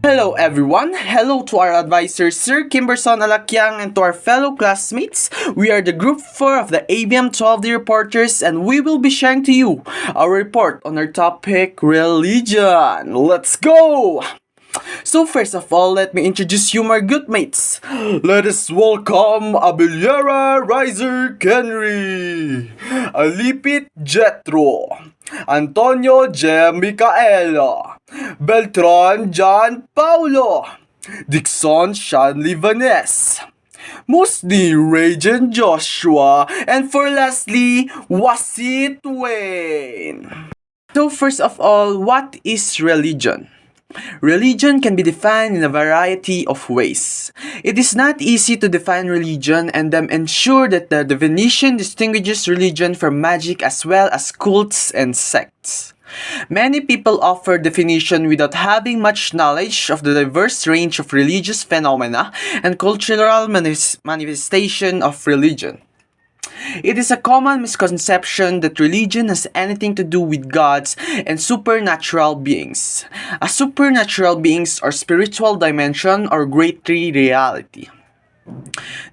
Hello everyone, hello to our advisor Sir Kimberson Alakyang and to our fellow classmates. We are the Group 4 of the ABM 12D Reporters and we will be sharing to you our report on our topic, religion. Let's go! So first of all, let me introduce you my good mates. Let us welcome Abiliera Riser Kenry, Alipit Jetro, Antonio J. Micaela, Beltran John Paulo, Dixon Shanley Vanes, Musni Rajan Joshua, and for lastly, Wasit Wayne. So first of all, what is religion? Religion can be defined in a variety of ways. It is not easy to define religion and ensure that the definition distinguishes religion from magic as well as cults and sects. Many people offer definition without having much knowledge of the diverse range of religious phenomena and cultural manifestation of religion. It is a common misconception that religion has anything to do with gods and supernatural beings. A supernatural beings or spiritual dimension or great tree reality.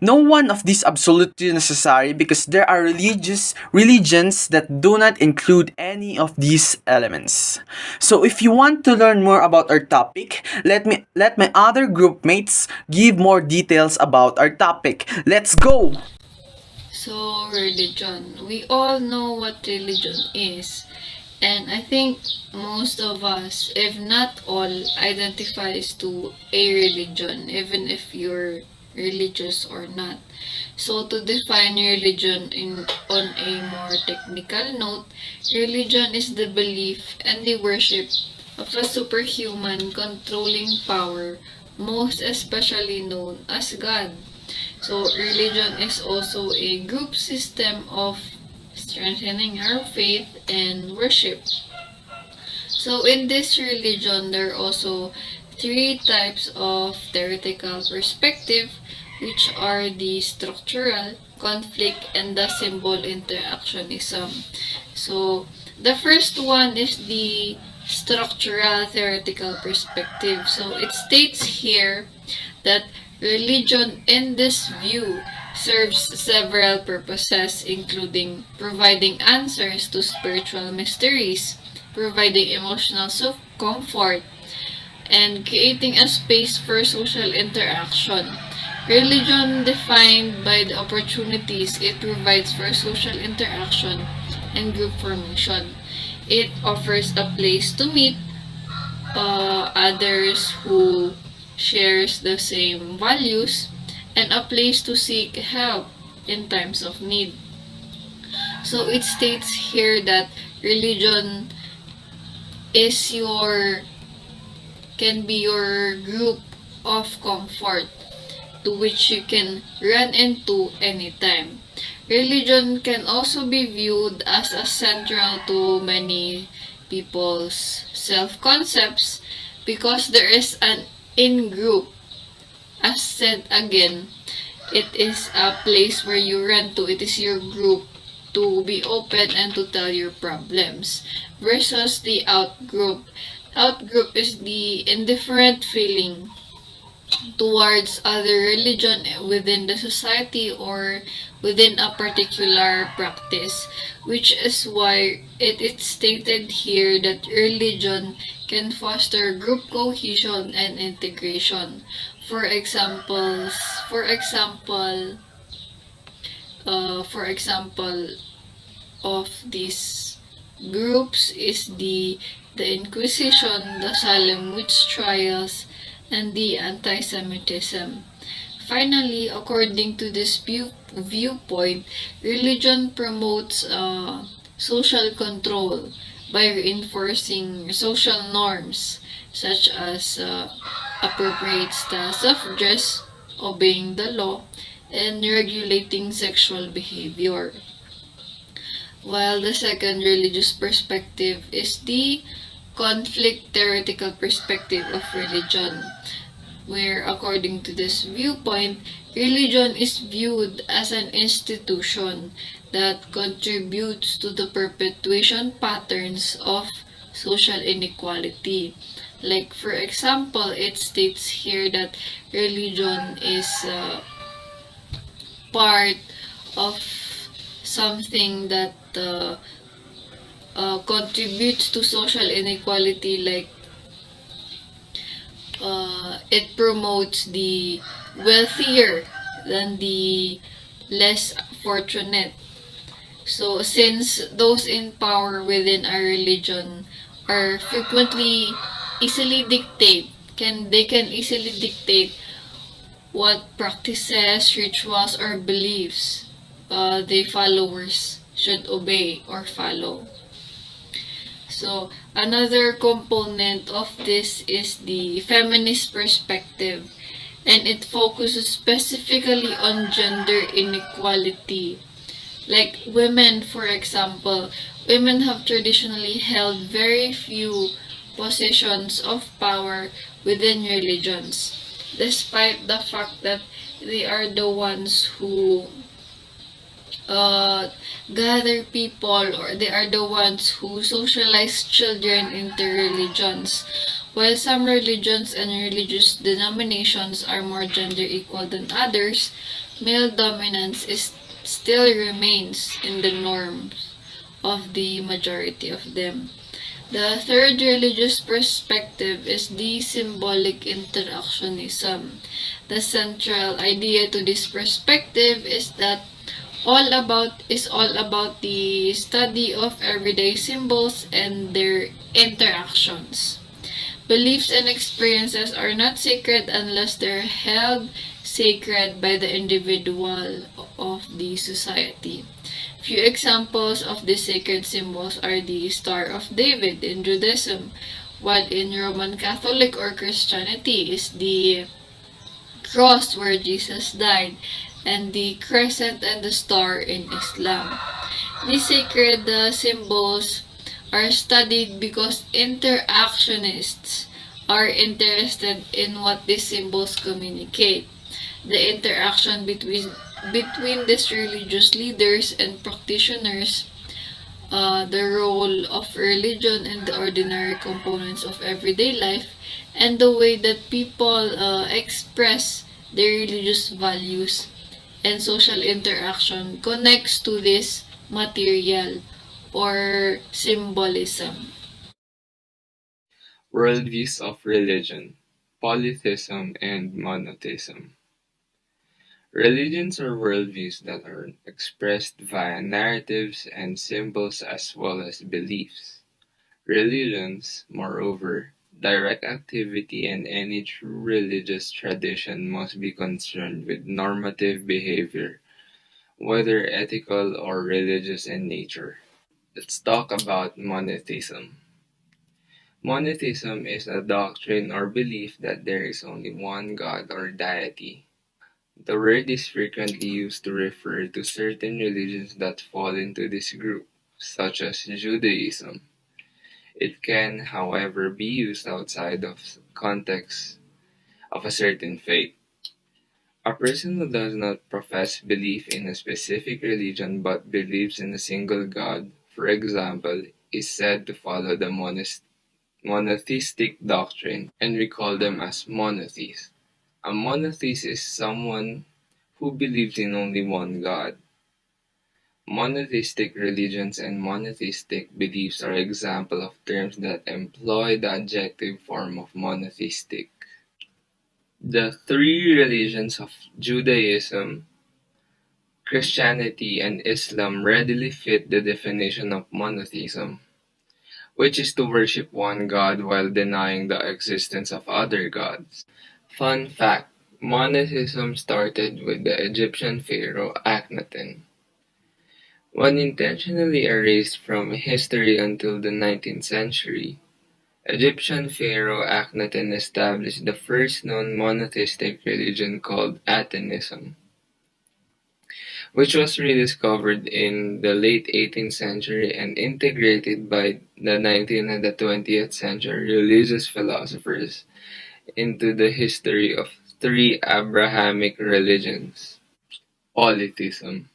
No one of these absolutely necessary because there are religions that do not include any of these elements. So if you want to learn more about our topic, let my other group mates give more details about our topic. Let's go! So, religion. We all know what religion is. And I think most of us, if not all, identifies to a religion, even if you're religious or not. So, to define religion on a more technical note, religion is the belief and the worship of a superhuman controlling power, most especially known as God. So, religion is also a group system of strengthening our faith and worship. So, in this religion, there are also three types of theoretical perspective, which are the structural, conflict, and the symbol interactionism. So, the first one is the structural theoretical perspective. So, it states here that religion in this view serves several purposes, including providing answers to spiritual mysteries, providing emotional comfort, and creating a space for social interaction. Religion defined by the opportunities it provides for social interaction and group formation. It offers a place to meet others who shares the same values, and a place to seek help in times of need. So it states here that religion is can be your group of comfort to which you can run into anytime. Religion can also be viewed as a central to many people's self-concepts because there is an in-group. As said again, it is a place where you run to. It is your group to be open and to tell your problems. Versus the out-group. Out-group is the indifferent feeling towards other religion within the society or within a particular practice, which is why it is stated here that religion can foster group cohesion and integration. For example, for example, for example of these groups is the Inquisition, the Salem witch trials, and the anti-Semitism. Finally, according to this viewpoint, religion promotes social control by reinforcing social norms such as appropriate styles of dress, obeying the law, and regulating sexual behavior. While the second religious perspective is the conflict theoretical perspective of religion, where according to this viewpoint, religion is viewed as an institution that contributes to the perpetuation patterns of social inequality. Like, for example, it states here that religion is part of something that contributes to social inequality, like it promotes the wealthier than the less fortunate. So, since those in power within our religion are frequently easily dictate, can easily dictate what practices, rituals, or beliefs the followers should obey or follow. So, another component of this is the feminist perspective, and it focuses specifically on gender inequality. Like women, for example, women have traditionally held very few positions of power within religions, despite the fact that they are the ones who uh, gather people, or they are the ones who socialize children into religions. While some religions and religious denominations are more gender equal than others, male dominance is still remains in the norms of the majority of them. The third religious perspective is the symbolic interactionism. The central idea to this perspective is that all about the study of everyday symbols and their interactions. Beliefs and experiences are not sacred unless they're held sacred by the individual of the society. Few examples of these sacred symbols are the Star of David in Judaism, while in Roman Catholic or Christianity is the cross where Jesus died, and the crescent and the star in Islam. These sacred symbols are studied because interactionists are interested in what these symbols communicate. The interaction between these religious leaders and practitioners, the role of religion in the ordinary components of everyday life, and the way that people express their religious values and social interaction connects to this material or symbolism. Worldviews of religion, polytheism, and monotheism. Religions are worldviews that are expressed via narratives and symbols as well as beliefs. Religions, moreover, direct activity, and any true religious tradition must be concerned with normative behavior, whether ethical or religious in nature. Let's talk about monotheism. Monotheism is a doctrine or belief that there is only one God or deity. The word is frequently used to refer to certain religions that fall into this group, such as Judaism. It can, however, be used outside of context of a certain faith. A person who does not profess belief in a specific religion but believes in a single God, for example, is said to follow the monotheistic doctrine, and we call them as monotheists. A monotheist is someone who believes in only one God. Monotheistic religions and monotheistic beliefs are examples of terms that employ the adjective form of monotheistic. The three religions of Judaism, Christianity, and Islam readily fit the definition of monotheism, which is to worship one God while denying the existence of other gods. Fun fact: monotheism started with the Egyptian pharaoh Akhenaten. When intentionally erased from history until the 19th century, Egyptian pharaoh Akhenaten established the first known monotheistic religion called Atenism, which was rediscovered in the late 18th century and integrated by the 19th and the 20th century religious philosophers into the history of three Abrahamic religions. Polytheism.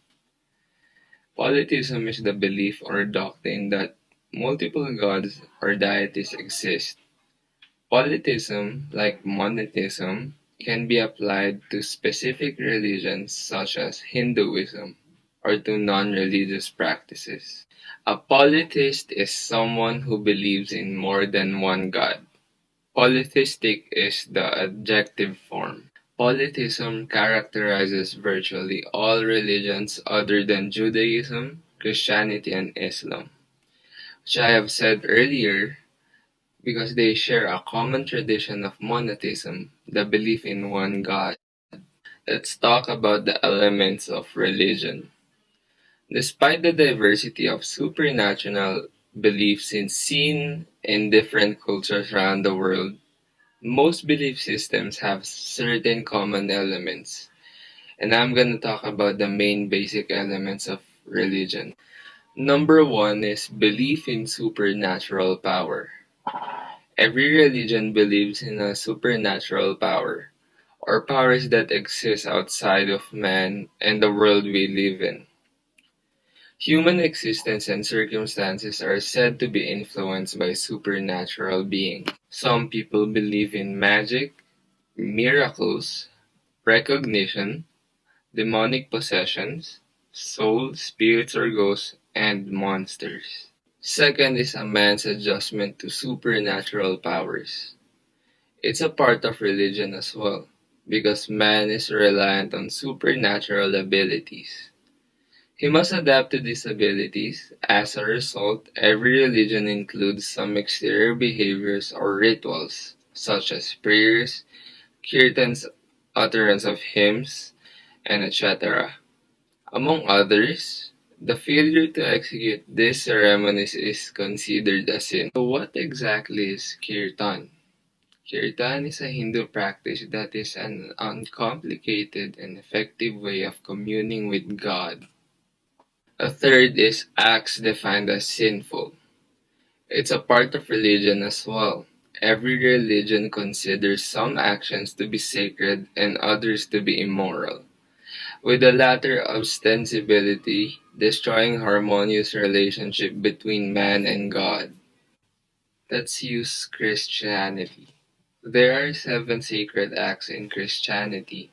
Polytheism is the belief or doctrine that multiple gods or deities exist. Polytheism, like monotheism, can be applied to specific religions such as Hinduism or to non-religious practices. A polytheist is someone who believes in more than one god. Polytheistic is the adjective form. Polytheism characterizes virtually all religions other than Judaism, Christianity, and Islam, which I have said earlier because they share a common tradition of monotheism, the belief in one God. Let's talk about the elements of religion. Despite the diversity of supernatural beliefs seen in different cultures around the world, most belief systems have certain common elements. And I'm going to talk about the main basic elements of religion. Number one is belief in supernatural power. Every religion believes in a supernatural power, or powers that exist outside of man and the world we live in. Human existence and circumstances are said to be influenced by supernatural beings. Some people believe in magic, miracles, recognition, demonic possessions, souls, spirits or ghosts, and monsters. Second is a man's adjustment to supernatural powers. It's a part of religion as well, because man is reliant on supernatural abilities. He must adapt to these abilities. As a result, every religion includes some exterior behaviors or rituals, such as prayers, kirtans, utterance of hymns, and etc. Among others, the failure to execute these ceremonies is considered a sin. So what exactly is kirtan? Kirtan is a Hindu practice that is an uncomplicated and effective way of communing with God. A third is acts defined as sinful. It's a part of religion as well. Every religion considers some actions to be sacred and others to be immoral, with the latter ostensibly destroying harmonious relationship between man and God. Let's use Christianity. There are 7 sacred acts in Christianity.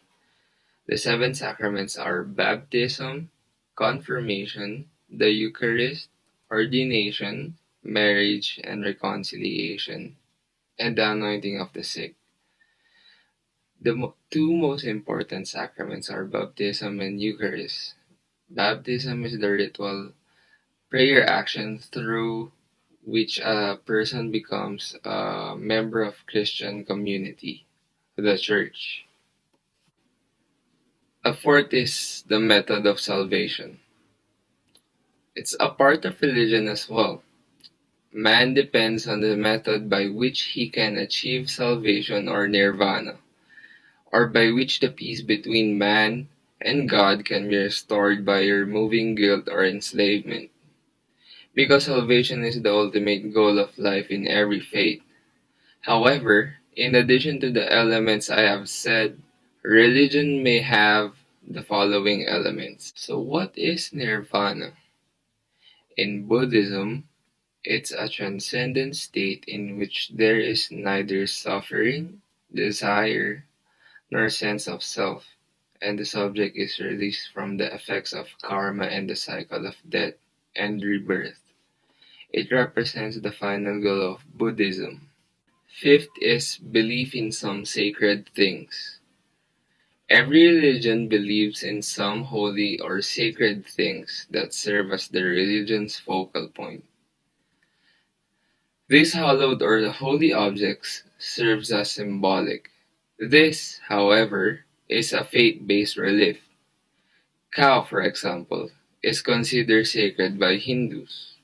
The 7 sacraments are baptism, confirmation, the Eucharist, ordination, marriage, and reconciliation, and the anointing of the sick. The two most important sacraments are baptism and Eucharist. Baptism is the ritual prayer action through which a person becomes a member of Christian community, the church. A fourth is the method of salvation. It's a part of religion as well. Man depends on the method by which he can achieve salvation or nirvana, or by which the peace between man and God can be restored by removing guilt or enslavement. Because salvation is the ultimate goal of life in every faith. However, in addition to the elements I have said, religion may have the following elements. So what is nirvana? In Buddhism, it's a transcendent state in which there is neither suffering, desire, nor sense of self, and the subject is released from the effects of karma and the cycle of death and rebirth. It represents the final goal of Buddhism. Fifth is belief in some sacred things. Every religion believes in some holy or sacred things that serve as the religion's focal point. These hallowed or holy objects serves as symbolic. This, however, is a faith-based belief. Cow, for example, is considered sacred by Hindus.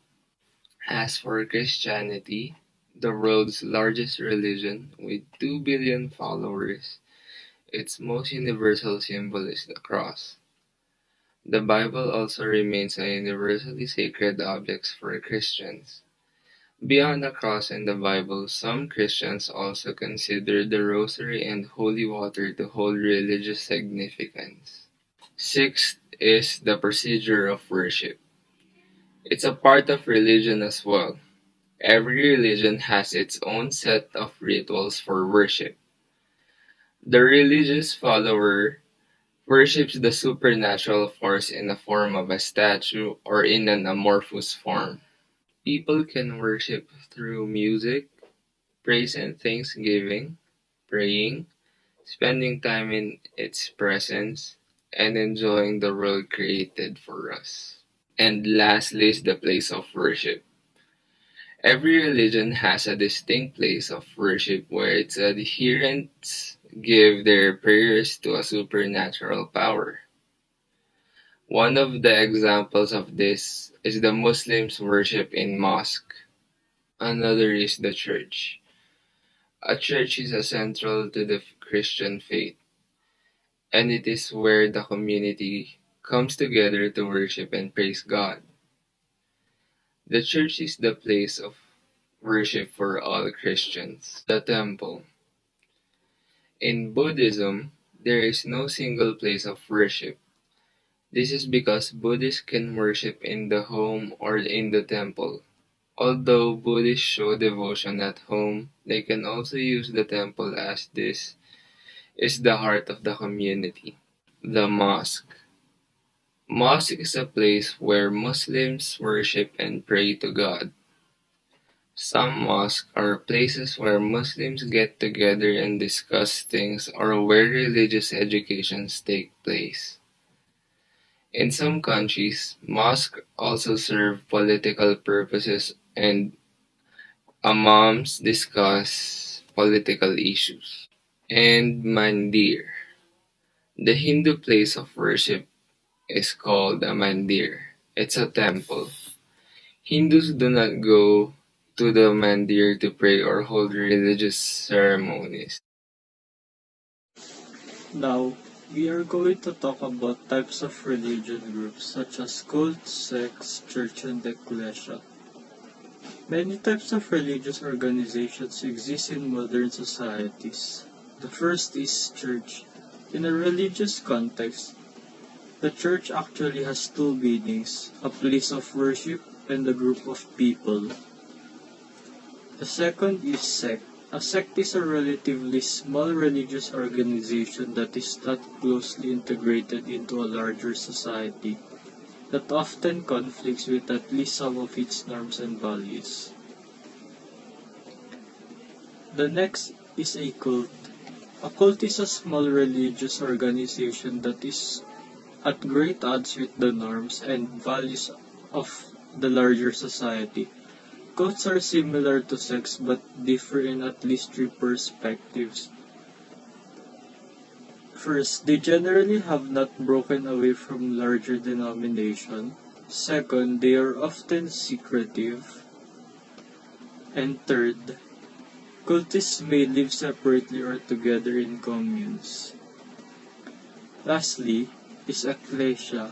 As for Christianity, the world's largest religion with 2 billion followers, its most universal symbol is the cross. The Bible also remains a universally sacred object for Christians. Beyond the cross and the Bible, some Christians also consider the rosary and holy water to hold religious significance. Sixth is the procedure of worship. It's a part of religion as well. Every religion has its own set of rituals for worship. The religious follower worships the supernatural force in the form of a statue or in an amorphous form. People can worship through music, praise and thanksgiving, praying, spending time in its presence, and enjoying the world created for us. And lastly is the place of worship. Every religion has a distinct place of worship where its adherents give their prayers to a supernatural power. One of the examples of this is the Muslims' worship in mosque. Another is the church. A church is central to the Christian faith, and it is where the community comes together to worship and praise God. The church is the place of worship for all Christians. The temple. In Buddhism, there is no single place of worship. This is because Buddhists can worship in the home or in the temple. Although Buddhists show devotion at home, they can also use the temple as this is the heart of the community. The mosque. Mosque is a place where Muslims worship and pray to God. Some mosques are places where Muslims get together and discuss things or where religious educations take place. In some countries, mosques also serve political purposes and imams discuss political issues. And mandir. The Hindu place of worship is called a mandir. It's a temple. Hindus do not go to the mandir to pray or hold religious ceremonies. Now, we are going to talk about types of religion groups such as cults, sects, church, and ecclesia. Many types of religious organizations exist in modern societies. The first is church. In a religious context, the church actually has two meanings, a place of worship and a group of people. The second is sect. A sect is a relatively small religious organization that is not closely integrated into a larger society, that often conflicts with at least some of its norms and values. The next is a cult. A cult is a small religious organization that is at great odds with the norms and values of the larger society. Cults are similar to sects but differ in at least three perspectives. First, they generally have not broken away from larger denomination. Second, they are often secretive. And third, cultists may live separately or together in communes. Lastly, is ecclesia.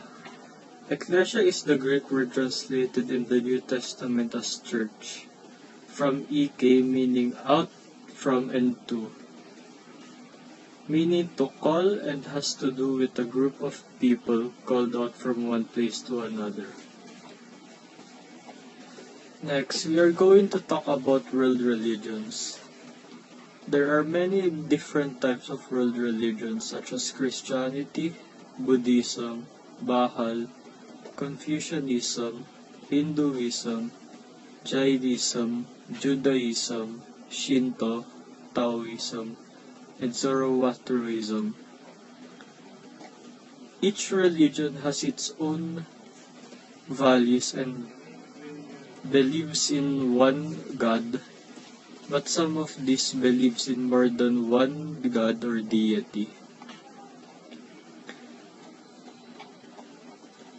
Ecclesia is the Greek word translated in the New Testament as church, from "eke" meaning out, from, and to, meaning to call, and has to do with a group of people called out from one place to another. Next, we are going to talk about world religions. There are many different types of world religions such as Christianity, Buddhism, Bahal, Confucianism, Hinduism, Jainism, Judaism, Shinto, Taoism, and Zoroastrianism. Each religion has its own values and believes in one God, but some of these believes in more than one God or deity.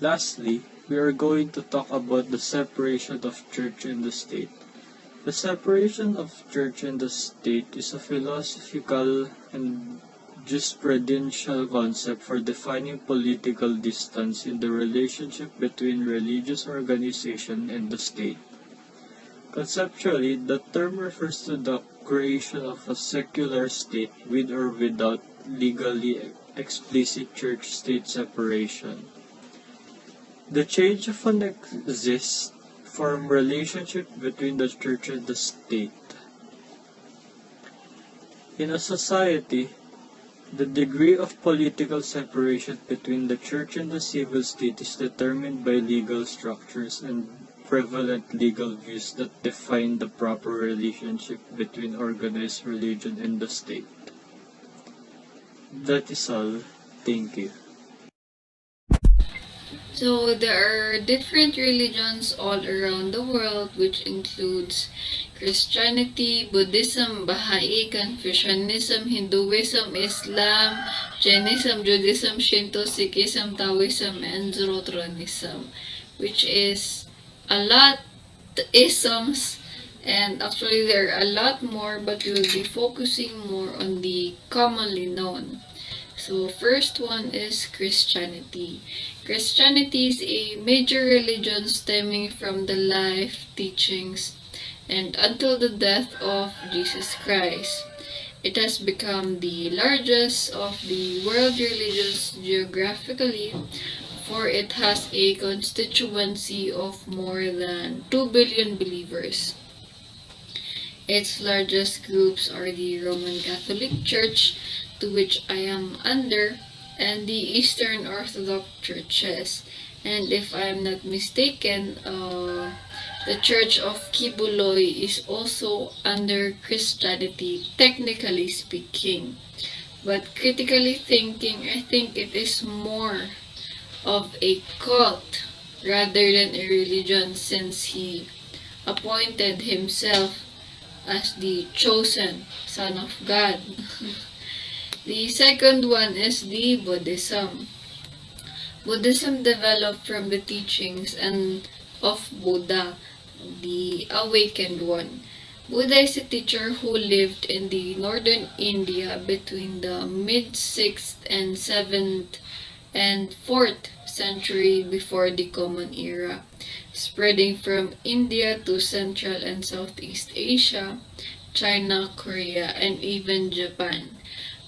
Lastly, we are going to talk about the separation of church and the state. The separation of church and the state is a philosophical and jurisprudential concept for defining political distance in the relationship between religious organization and the state. Conceptually, the term refers to the creation of a secular state with or without legally explicit church-state separation. The change often exists form relationship between the church and the state. In a society, the degree of political separation between the church and the civil state is determined by legal structures and prevalent legal views that define the proper relationship between organized religion and the state. That is all. Thank you. So there are different religions all around the world, which includes Christianity, Buddhism, Baha'i, Confucianism, Hinduism, Islam, Jainism, Judaism, Shinto, Sikhism, Taoism, and Zoroastrianism, which is a lot isms, and actually there are a lot more, but we will be focusing more on the commonly known. So first one is Christianity. Christianity is a major religion stemming from the life, teachings, and until the death of Jesus Christ. It has become the largest of the world religions geographically, for it has a constituency of more than 2 billion believers. Its largest groups are the Roman Catholic Church, to which I am under, and the Eastern Orthodox churches. And if I am not mistaken, the Church of Kibuloy is also under Christianity, technically speaking. But critically thinking, I think it is more of a cult rather than a religion, since he appointed himself as the chosen Son of God. The second one is the Buddhism. Buddhism developed from the teachings of Buddha, the awakened one. Buddha is a teacher who lived in the northern India between the mid-6th and 7th and 4th century before the Common Era, spreading from India to Central and Southeast Asia, China, Korea, and even Japan.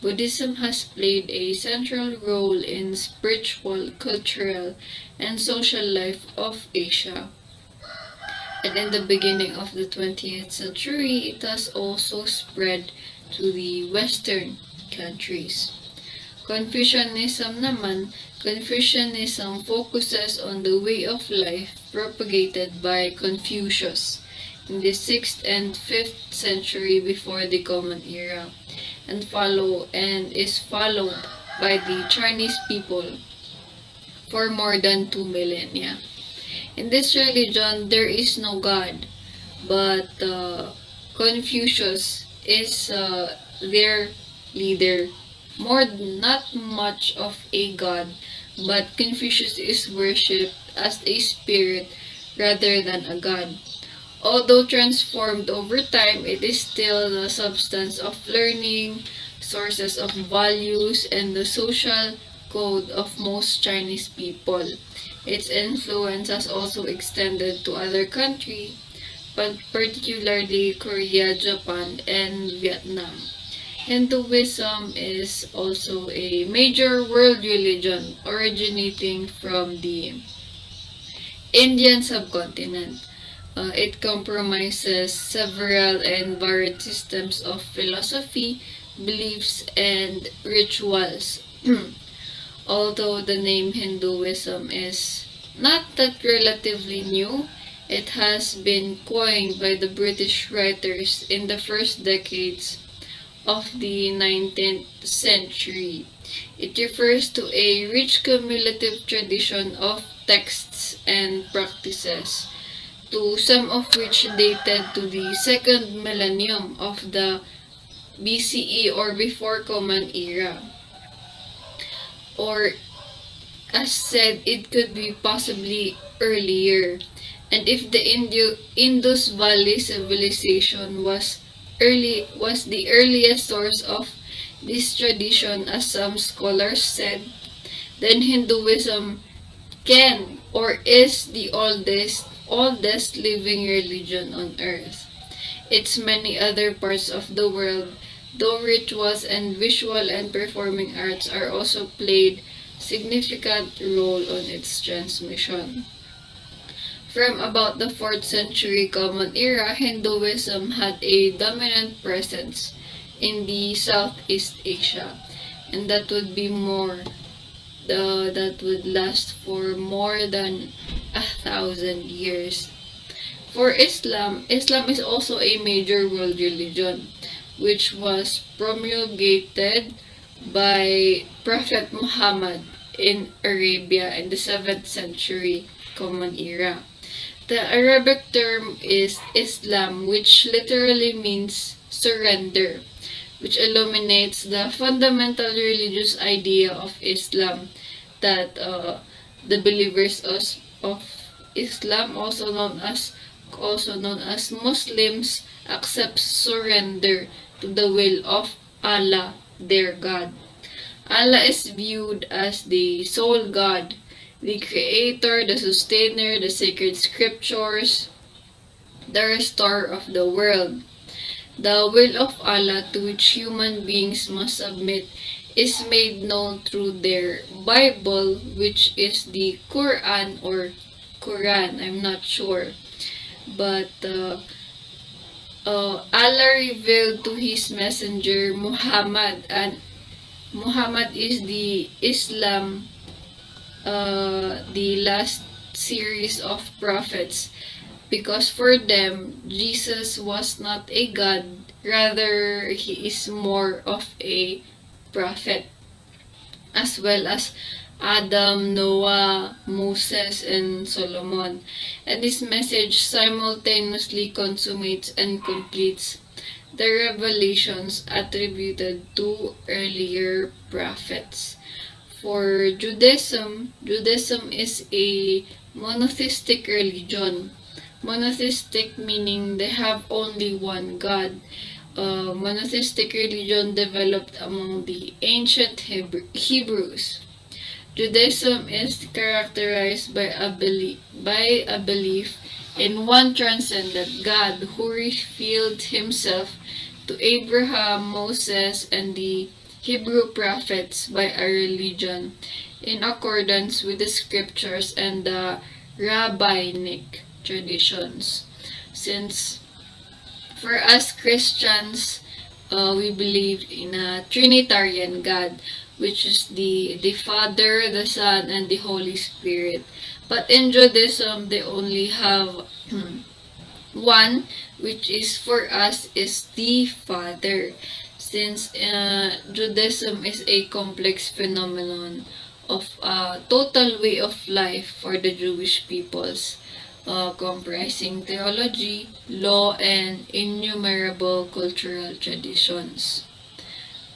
Buddhism has played a central role in spiritual, cultural, and social life of Asia. And in the beginning of the 20th century, it has also spread to the Western countries. Confucianism naman, Confucianism focuses on the way of life propagated by Confucius in the 6th and 5th century before the Common Era, and is followed by the Chinese people for more than 2 millennia. In this religion, there is no God, but Confucius is their leader. Not much of a god, but Confucius is worshipped as a spirit rather than a god. Although transformed over time, it is still the substance of learning, sources of values, and the social code of most Chinese people. Its influence has also extended to other countries, but particularly Korea, Japan, and Vietnam. Hinduism is also a major world religion originating from the Indian subcontinent. It comprises several and varied systems of philosophy, beliefs, and rituals. Although the name Hinduism is not that relatively new, it has been coined by the British writers in the first decades of the 19th century. It refers to a rich cumulative tradition of texts and practices, to some of which dated to the second millennium of the BCE or before Common Era. Or, as said, it could be possibly earlier. And if the Indus Valley civilization was the earliest source of this tradition, as some scholars said, then Hinduism can or is the oldest living religion on earth. Its many other parts of the world, though rituals and visual and performing arts are also played significant role on its transmission. From about the 4th century Common Era, Hinduism had a dominant presence in the Southeast Asia, and that would last for more than 1,000 years. For Islam, Islam is also a major world religion, which was promulgated by Prophet Muhammad in Arabia in the 7th century Common Era. The Arabic term is Islam, which literally means surrender, which illuminates the fundamental religious idea of Islam that the believers of Islam, also known as Muslims, accept surrender to the will of Allah, their God. Allah is viewed as the sole God, the creator, the sustainer, the sacred scriptures, the restorer of the world. The will of Allah to which human beings must submit is made known through their Bible, which is the Quran or Quran, I'm not sure. But Allah revealed to his messenger Muhammad, and Muhammad is the Islam, the last series of prophets, because for them, Jesus was not a God, rather, he is more of a prophet, as well as Adam, Noah, Moses, and Solomon. And this message simultaneously consummates and completes the revelations attributed to earlier prophets. For Judaism, Judaism is a monotheistic religion. Monotheistic meaning they have only one God. Monotheistic religion developed among the ancient Hebrews. Judaism is characterized by a belief in one transcendent God who revealed himself to Abraham, Moses, and the Hebrew prophets by a religion in accordance with the scriptures and the rabbinic traditions. Since for us Christians, we believe in a Trinitarian God, which is the Father, the Son, and the Holy Spirit. But in Judaism, they only have one, which is for us is the Father. Since Judaism is a complex phenomenon of a total way of life for the Jewish peoples, comprising theology, law, and innumerable cultural traditions.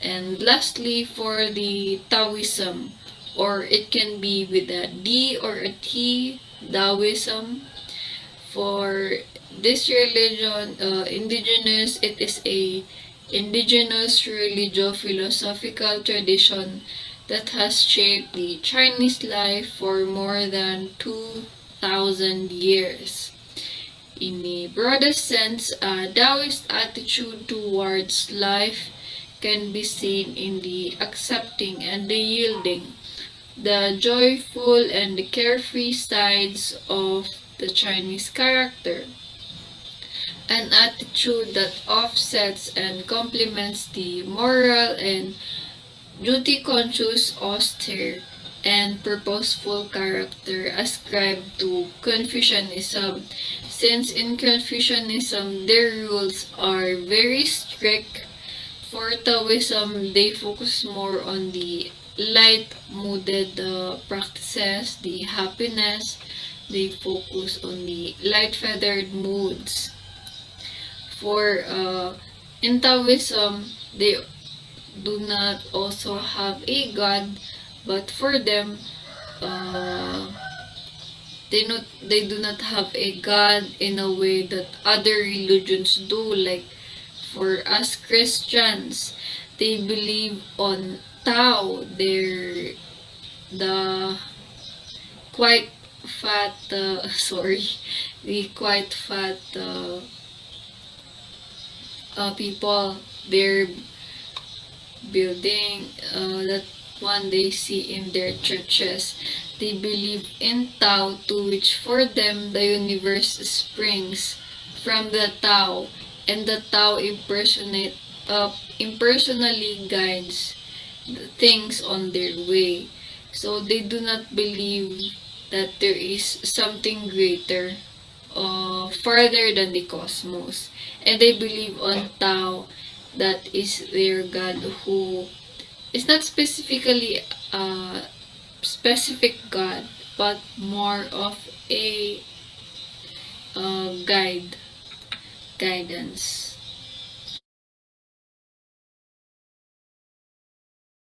And lastly, for the Taoism, or it can be with a D or a T, Taoism. For this religion, it is a indigenous religio-philosophical tradition that has shaped the Chinese life for more than 2,000 years. In the broadest sense, a Taoist attitude towards life can be seen in the accepting and the yielding, the joyful and the carefree sides of the Chinese character. An attitude that offsets and complements the moral and duty-conscious, austere, and purposeful character ascribed to Confucianism, since in Confucianism their rules are very strict. For Taoism, they focus more on the light-mooded practices, the happiness. They focus on the light-feathered moods. For in Taoism, they do not also have a god, but for them, they do not have a god in a way that other religions do. Like for us Christians, they believe on Tao. They're the quite fat, the quite fat people. They're building that one they see in their churches. They believe in Tao, to which for them the universe springs from the Tao, and the Tao impersonally guides the things on their way. So they do not believe that there is something greater, farther than the cosmos, and they believe on Tao, that is their God, who is not specifically a specific God, but more of a guidance.